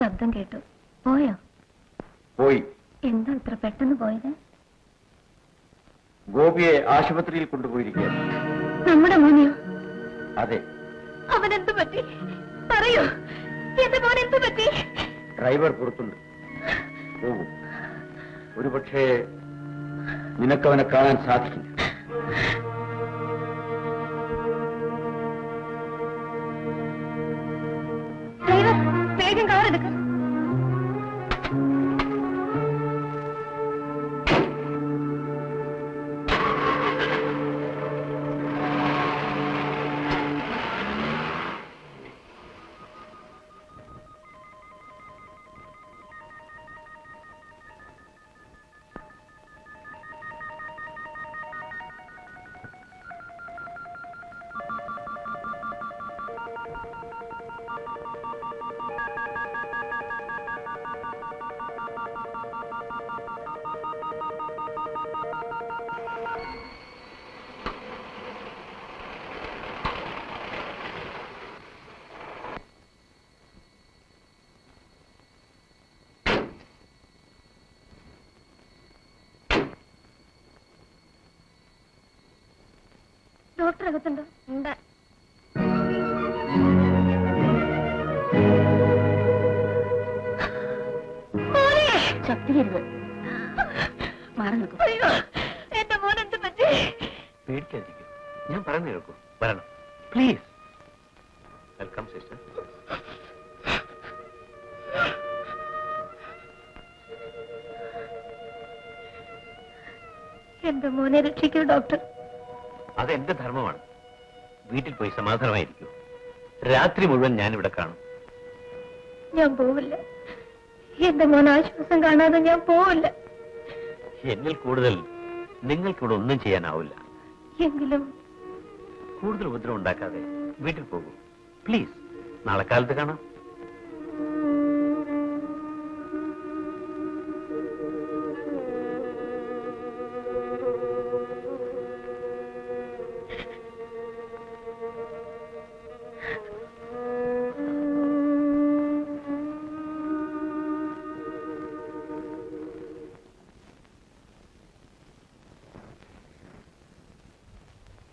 ശബ്ദം കേട്ടു. പോയോ? പോയി. എന്താ ഇത്ര പെട്ടെന്ന് പോയത്? ഗോപിയെ ആശുപത്രിയിൽ കൊണ്ടുപോയിരിക്കുകയാണ്. നമ്മുടെ മോനെയോ? അതെ. അവനെന്തു പറ്റി? പറയൂ, എന്റെ മോൻ എന്തു പറ്റി? ഡ്രൈവർ പുറത്തുണ്ട്, പോകും. ഒരുപക്ഷെ നിനക്കവനെ കാണാൻ സാധിക്കും. ഡ്രൈവർ, വേഗം കാർ എടുക്കും. ഡോക്ടർ അകത്തുണ്ടോ? ഉണ്ട്. ശക്തിയരുത്, മാറി നിൽക്കും. എന്റെ മോൻ എന്ത് പറ്റി? പേടിക്കാതിരിക്കും, ഞാൻ പറഞ്ഞു കേൾക്കൂ. വരണം പ്ലീസ്. Welcome sister. എന്റെ മോനെ രക്ഷിക്കൂ ഡോക്ടർ. അതെന്റെ ധർമ്മമാണ്. വീട്ടിൽ പോയി സമാധാനമായിരിക്കൂ. രാത്രി മുഴുവൻ ഞാനിവിടെ കാണും. ഞാൻ പോവില്ല. എന്റെ മോൻ ആശ്വാസം കാണാതെ ഞാൻ പോവില്ല. എന്നിൽ കൂടുതൽ നിങ്ങൾക്കിവിടെ ഒന്നും ചെയ്യാനാവില്ല. എങ്കിലും കൂടുതൽ ഉപദ്രവം ഉണ്ടാക്കാതെ വീട്ടിൽ പോകൂ പ്ലീസ്. നാളെ കാലത്ത് കാണാം.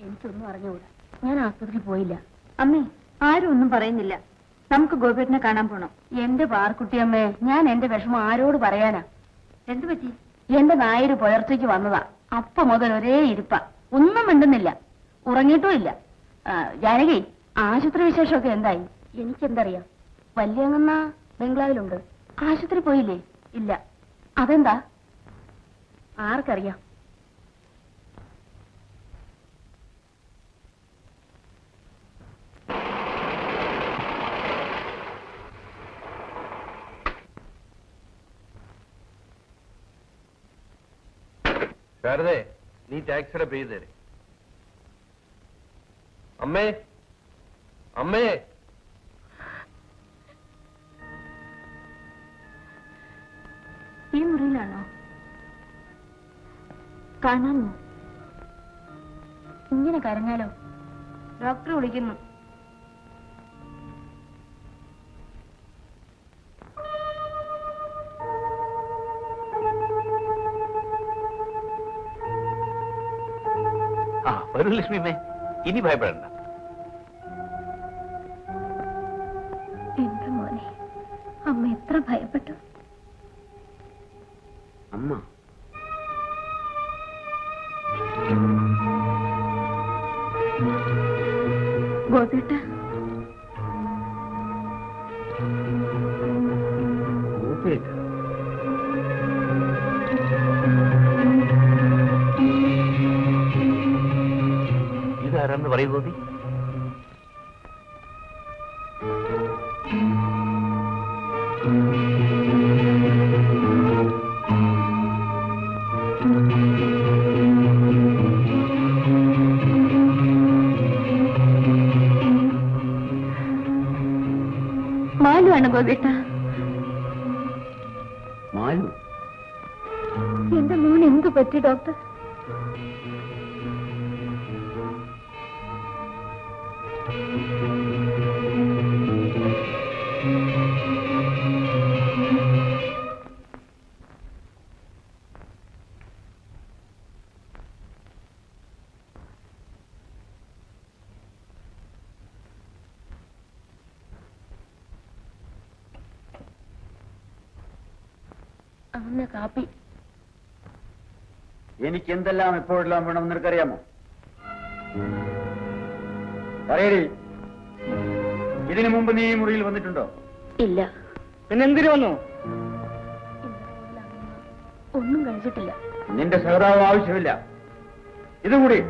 എനിക്കൊന്നും അറിഞ്ഞുകൂടാ. ഞാൻ ആസ്പത്രിയിൽ പോയില്ല. അമ്മേ, ആരും ഒന്നും പറയുന്നില്ല. നമുക്ക് ഗോപിയേട്ടനെ കാണാൻ പോണം. എന്റെ പാർക്കുട്ടിയമ്മേ, ഞാൻ എന്റെ വിഷമം ആരോട് പറയാനാ? എന്തു പറ്റി? എന്റെ നായര് പുലർച്ചയ്ക്ക് വന്നതാ. അപ്പ മുതൽ ഒരേ ഇരിപ്പ, ഒന്നും മിണ്ടുന്നില്ല, ഉറങ്ങിയിട്ടും ഇല്ല. ജാനകി, ആശുപത്രി വിശേഷമൊക്കെ എന്തായി? എനിക്കെന്തറിയാം. വല്യങ്ങന്ന ബംഗ്ലാവിലുണ്ട്. ആശുപത്രി പോയില്ലേ? ഇല്ല. അതെന്താ? ആർക്കറിയാം. ശാരദേ, നീ ടാക്സിയുടെ പേ ചെയ്തേ. അമ്മേ, അമ്മേ. ഈ മുറിയിലാണോ? കാണാമോ? ഇങ്ങനെ കരഞ്ഞാലോ? ഡോക്ടർ വിളിക്കുന്നു. വരൂ ലക്ഷ്മിമേ, ഇനി ഭയപ്പെടണ്ട. എന്റെ മോനെ, അമ്മ എത്ര ഭയപ്പെട്ടു. അമ്മ ഗോപിയേട്ട, ഇതാരാന്ന് പറയൂ ഗോപി. മാലു ആണ് ഗോപിയേട്ട. മാലു? എന്റെ മോൻ എന്തു പറ്റി ഡോക്ടർ? അന്ന് കാപ്പി. എനിക്ക് എന്തെല്ലാം എപ്പോഴെല്ലാം വേണമെന്ന് നിനക്കറിയാമോ? പറയടി, ഇതിനു മുമ്പ് നീ ഈ മുറിയിൽ വന്നിട്ടുണ്ടോ? ഇല്ല. പിന്നെന്തിനു വന്നു? ഒന്നും കഴിച്ചിട്ടില്ല. നിന്റെ സഹതാപം ആവശ്യമില്ല. ഇതുകൂടി.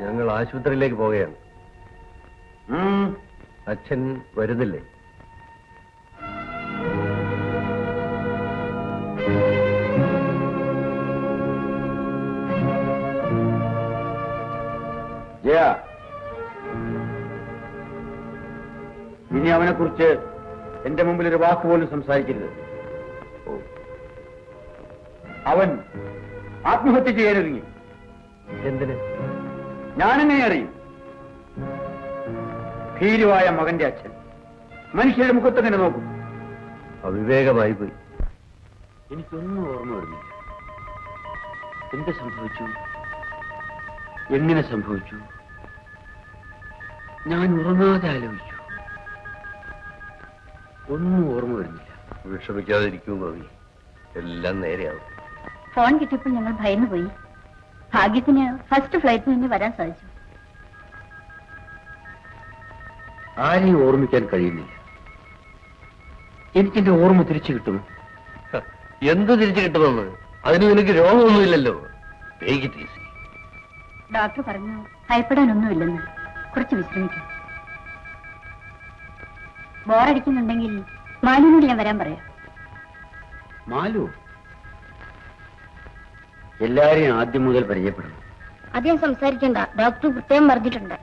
ഞങ്ങൾ ആശുപത്രിയിലേക്ക് പോവുകയാണ്. അച്ഛൻ വരുന്നില്ലേ? ജയ, ഇനി അവനെ കുറിച്ച് എന്റെ മുമ്പിൽ ഒരു വാക്ക് പോലും സംസാരിക്കരുത്. അവൻ ആത്മഹത്യ ചെയ്യാനൊരുങ്ങി. എന്തിന്? ഞാനെങ്ങനെ അറിയും? ഭീരുവായ മകന്റെ അച്ഛൻ മനുഷ്യരുടെ മുഖത്തെങ്ങനെ നോക്കും? അവിവേകമായി പോയി. എനിക്കൊന്നും ഓർമ്മ വരുന്നില്ല. എന്ത് സംഭവിച്ചു? എങ്ങനെ സംഭവിച്ചു? ഞാൻ ഉറങ്ങാതെ ആലോചിച്ചു. ഒന്നും ഓർമ്മ വരുന്നില്ല. വിഷമിക്കാതിരിക്കൂ മതി, എല്ലാം നേരെയാവും. ഫോൺ കിട്ടിയപ്പോൾ ഞങ്ങൾ ഭയന്നു പോയി. ഭാഗ്യത്തിന് ഫസ്റ്റ് ഫ്ലൈറ്റിന് തന്നെ വരാൻ സാധിച്ചു. ആരെയും ഓർമ്മിക്കാൻ കഴിയുന്നില്ല. എനിക്കെന്റെ ഓർമ്മ തിരിച്ചു കിട്ടുമോ? എന്ത് തിരിച്ചു കിട്ടുമെന്ന്? അതിന് നിനക്ക് രോഗമൊന്നുമില്ലല്ലോ. ഡോക്ടർ പറഞ്ഞു ഭയപ്പെടാനൊന്നുമില്ലെന്ന്. കുറച്ച് വിശ്രമിക്കും. ബോറടിക്കുന്നുണ്ടെങ്കിൽ മാലിനോട് ഞാൻ വരാൻ പറയാം. മാലു, എല്ലാരെയും ആദ്യം മുതൽ പരിചയപ്പെടണം. അധികം സംസാരിക്കണ്ട, ഡോക്ടർ പ്രത്യേകം പറഞ്ഞിട്ടുണ്ട്.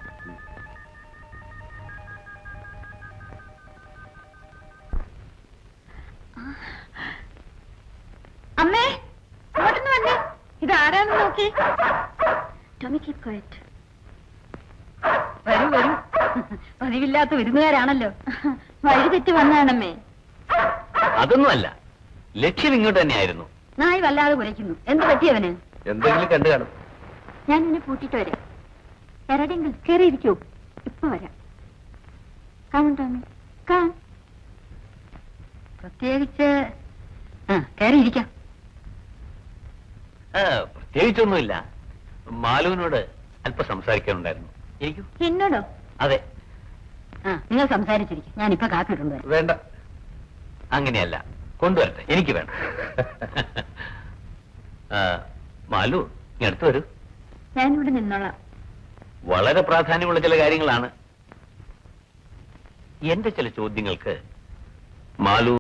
അമ്മേ, അങ്ങോട്ടൊന്ന് വന്നേ. ഇതാരാണെന്ന് നോക്കി. Tommy, keep quiet. വരൂ വരൂ. പതിവില്ലാത്ത വിരുന്നുകാരാണല്ലോ. വഴി തെറ്റി വന്നതാണമ്മേ. അതൊന്നുമല്ല, ലക്ഷ്യം ഇങ്ങോട്ട് തന്നെയായിരുന്നു. നായി വല്ലാതെ കുരയ്ക്കുന്നു. എന്ത് പറ്റിയവന്? എന്തെങ്കിലും കണ്ടു കാണും. ഞാൻ എന്നെ കൂട്ടിയിട്ട് വരാം. എവിടെയെങ്കിലും കയറിയിരിക്കൂ. ഇപ്പൊ വരാം. കാണും കാൺ. പ്രത്യേകിച്ച് കയറിയിരിക്കാം. പ്രത്യേകിച്ചൊന്നുമില്ല. മാലുവിനോട് അല്പം സംസാരിക്കാനുണ്ടായിരുന്നു. ഇരിക്കൂ. എന്നോടോ? അതെ. നിങ്ങൾ സംസാരിച്ചിരിക്കും. ഞാനിപ്പോ കാപ്പി ഇട്ടുണ്ട്. വേണ്ട. അങ്ങനെയല്ല, കൊണ്ടുവരട്ടെ. എനിക്ക് വേണം. മാലു, ഇനി അടുത്ത് വരൂ. ഞാനിവിടെ നിന്നോളാം. വളരെ പ്രാധാന്യമുള്ള ചില കാര്യങ്ങളാണ്. എന്റെ ചില ചോദ്യങ്ങൾക്ക് മാലു